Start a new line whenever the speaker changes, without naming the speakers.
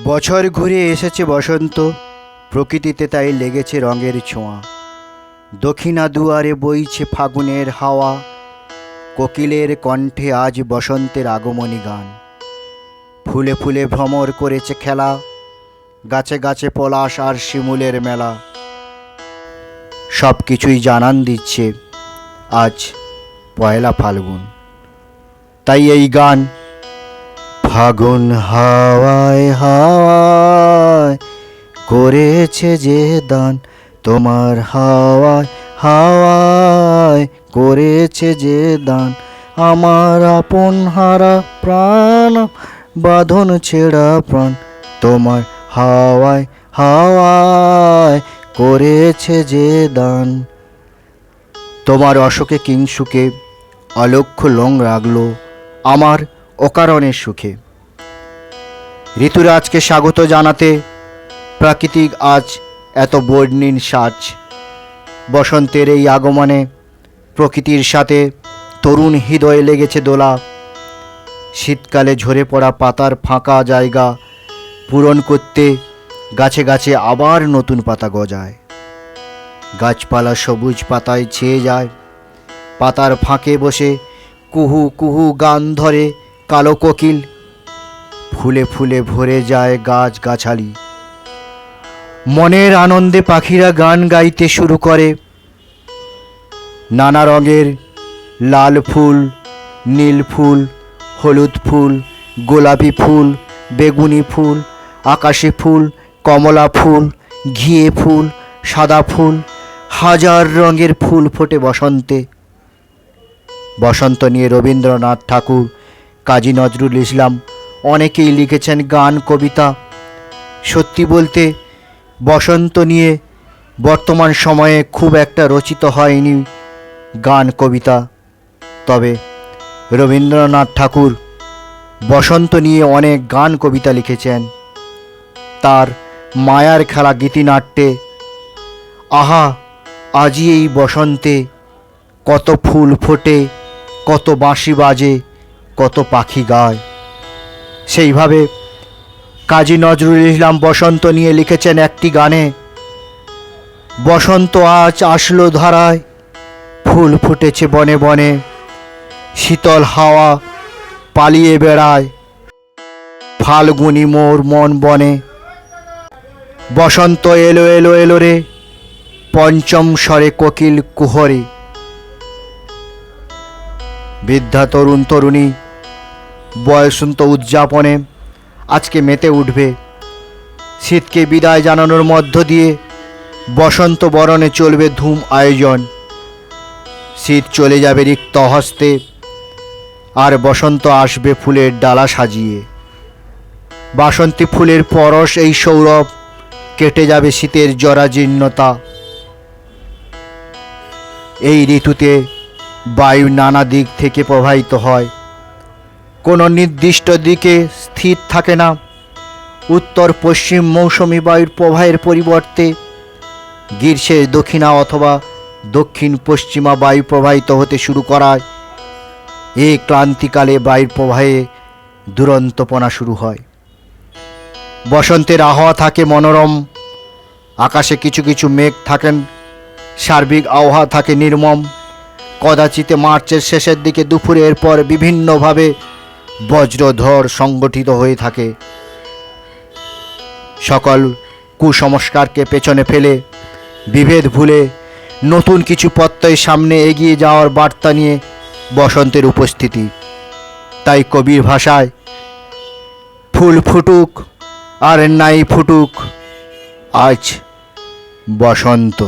বছর ঘুরে এসেছে বসন্ত, প্রকৃতিতে তাই লেগেছে রঙের ছোঁয়া। দক্ষিণা দুয়ারে বইছে ফাগুনের হাওয়া, কোকিলের কণ্ঠে আজ বসন্তের আগমনী গান। ফুলে ফুলে ভ্রমর করেছে খেলা, গাছে গাছে পলাশ আর শিমুলের মেলা। সব কিছুই জানান দিচ্ছে আজ পয়লা ফাল্গুন। তাই এই গান, ফাগুন হাওয়ায় হাওয়ায় করেছে যে দান, তোমার হাওয়ায় হাওয়ায় করেছে যে দান। আমার আপন হারা প্রাণ, বাঁধন ছেঁড়া প্রাণ, তোমার হাওয়ায় হাওয়ায় করেছে যে দান। তোমার অশোকে কিংসুকে অলক্ষ্য লং রাগলো আমার অকারণের সুখে। ঋতুরাজকে স্বাগত জানাতে প্রাকৃতিক আজ এত বর্ণিল সাজ। বসন্তের এই আগমনে প্রকৃতির সাথে তরুণ হৃদয়ে লেগেছে দোলা। শীতকালে ঝরে পড়া পাতার ফাঁকা জায়গা পূরণ করতে গাছে গাছে আবার নতুন পাতা গজায়। গাছপালা সবুজ পাতায় ছেয়ে যায়, পাতার ফাঁকে বসে কুহু কুহু গান ধরে কালো কোকিল। ফুলে ফুলে ভরে যায় গাছ গাছালি, মনের আনন্দে পাখিরা গান গাইতে শুরু করে। নানা রঙের লাল ফুল, নীল ফুল, হলুদ ফুল, গোলাপি ফুল, বেগুনি ফুল, আকাশি ফুল, কমলা ফুল, ঘিয়ে ফুল, সাদা ফুল, হাজার রঙের ফুল ফোটে বসন্তে। বসন্ত নিয়ে রবীন্দ্রনাথ ঠাকুর, কাজী নজরুল ইসলাম অনেকেই লিখেছেন গান কবিতা। সত্যি বলতে বসন্ত নিয়ে বর্তমান সময়ে খুব একটা রচিত হয়নি গান কবিতা। তবে রবীন্দ্রনাথ ঠাকুর বসন্ত নিয়ে অনেক গান কবিতা লিখেছেন। তার মায়ার খেলা গীতিনাট্যে আহা আজি এই বসন্তে, কত ফুল ফোটে, কত বাঁশি বাজে, কত পাখি গায়। সেইভাবে কাজী নজরুল ইসলাম বসন্ত নিয়ে লিখেছেন একটি গানে, বসন্ত আজ আসলো ধারায়, ফুল ফুটেছে বনে বনে, শীতল হাওয়া পালিয়ে বেড়ায়, ফাল্গুনি মোর মন বনে। বসন্ত এলো এলো এলো রে, পঞ্চম স্বরে কোকিল কুহরে। বৃদ্ধা তরুণ তরুণী বসন্ত উদযাপনে আজকে মেতে উঠবে। শীতকে বিদায় জানানোর মধ্য দিয়ে বসন্ত বরণে চলবে ধুম আয়োজন। শীত চলে যাবে রিক্ত হস্তে, আর বসন্ত আসবে ফুলের ডালা সাজিয়ে। বাসন্তী ফুলের পরশ এই সৌরভ, কেটে যাবে শীতের জরাজীর্ণতা। এই ঋতুতে বায়ু নানা দিক থেকে প্রবাহিত হয়, কোনো নির্দিষ্ট দিকে স্থির থাকে না। উত্তর পশ্চিম মৌসুমি বায়ুর প্রবাহের পরিবর্তে গ্রীষ্মের দক্ষিণা অথবা দক্ষিণ পশ্চিমা বায়ু প্রবাহিত হতে শুরু করায়। এই ক্রান্তিকালে বায়ুর প্রবাহে দুরন্তপনা শুরু হয়। বসন্তের আবহাওয়া থাকে মনোরম, আকাশে কিছু কিছু মেঘ থাকেন, সার্বিক আবহাওয়া থাকে নির্মম। কদাচিতে মার্চের শেষের দিকে দুপুরের পর বিভিন্নভাবে বজ্রঝড় সংগঠিত হয়ে থাকে। সকল কুসংস্কারকে পেছনে ফেলে বিভেদ ভুলে নতুন কিছু প্রত্যয় সামনে এগিয়ে যাওয়ার বার্তা নিয়ে বসন্তের উপস্থিতি। তাই কবির ভাষায়, ফুল ফুটুক আর নাই ফুটুক, আজ বসন্ত।